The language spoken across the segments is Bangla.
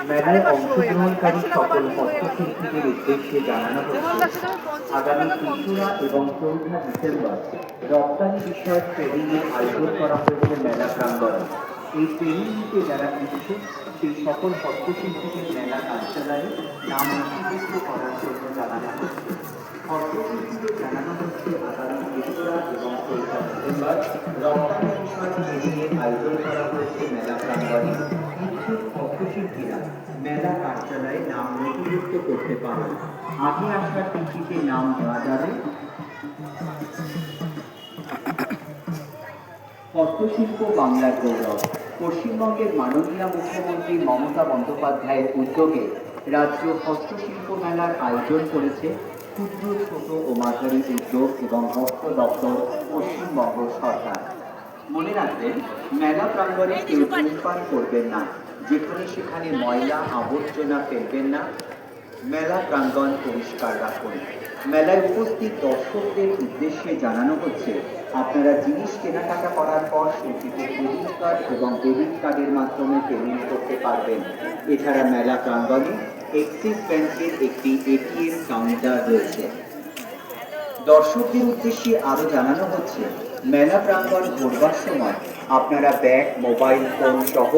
মেলায় অংশগ্রহণকারী সকল হস্তশিল্পীদের উদ্দেশ্যে জানানো হচ্ছে আগামী ৩রা এবং ৪ঠা ডিসেম্বর রপ্তানি বিষয়ক ট্রেনিংয়ের আয়োজন করা হয়েছে মেলা প্রাঙ্গণে। এই ট্রেনিংকে যারা ইচ্ছুক সেই সকল হস্তশিল্পীদের মেলা কার্যালয়ে নাম নথিভুক্ত করার জন্য জানানো হচ্ছে। হস্তশিল্পীদের জানানো হচ্ছে আগামী ৩রা এবং ৪ঠা ডিসেম্বর রপ্তানি বিষয়ক ট্রেনিংয়ের আয়োজন করা হয়েছে মেলা প্রাঙ্গণে। ইচ্ছুক হস্তশিল্পীরা মেলা কার্যালয়ে নাম নথিভুক্ত করতে পারেন। আগে আসার টিকিটে নাম দেওয়া যাবে। হস্তশিল্প বাংলার গৌরব। পশ্চিমবঙ্গের মাননীয় মুখ্যমন্ত্রী মমতা বন্দ্যোপাধ্যায়ের উদ্যোগে রাজ্য হস্তশিল্প মেলার আয়োজন করেছে ক্ষুদ্র, ছোট ও মাঝারি উদ্যোগ এবং হস্ত দপ্তর, পশ্চিমবঙ্গ সরকার। মনে রাখবেন, মেলা প্রাঙ্গণে কেউ ধূমপান করবেন না, যেখানে সেখানে ময়লা আবর্জনা ফেলবেন না। মেলা প্রাঙ্গণ পরিষ্কার রাখুন। মেলায় উপস্থিত দর্শকদের উদ্দেশ্যে জানানো হচ্ছে আপনারা জিনিস কেনাকাটা করার পর সেটিতে ক্রেডিট কার্ড এবং ডেবিট কার্ডের মাধ্যমে পেমেন্ট করতে পারবেন। এছাড়া মেলা প্রাঙ্গণে এক্সিস ব্যাংকের একটি এটিএম কাউন্টার রয়েছে। দর্শকদের উদ্দেশ্যে আরও জানানো হচ্ছে মেলা প্রাঙ্গণ ঘুরবার সময় আপনারা ব্যাগ, মোবাইল ফোন সহ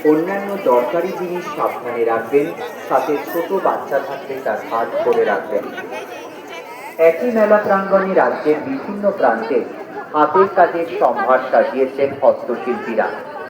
অন্যান্য দরকারি জিনিস সাবধানে রাখবেন। সাথে ছোট বাচ্চা থাকলে তার হাত ধরে রাখবেন। একই মেলা প্রাঙ্গণে রাজ্যের বিভিন্ন প্রান্তে হাতের কাজের সম্ভার সাজিয়েছেন হস্তশিল্পীরা।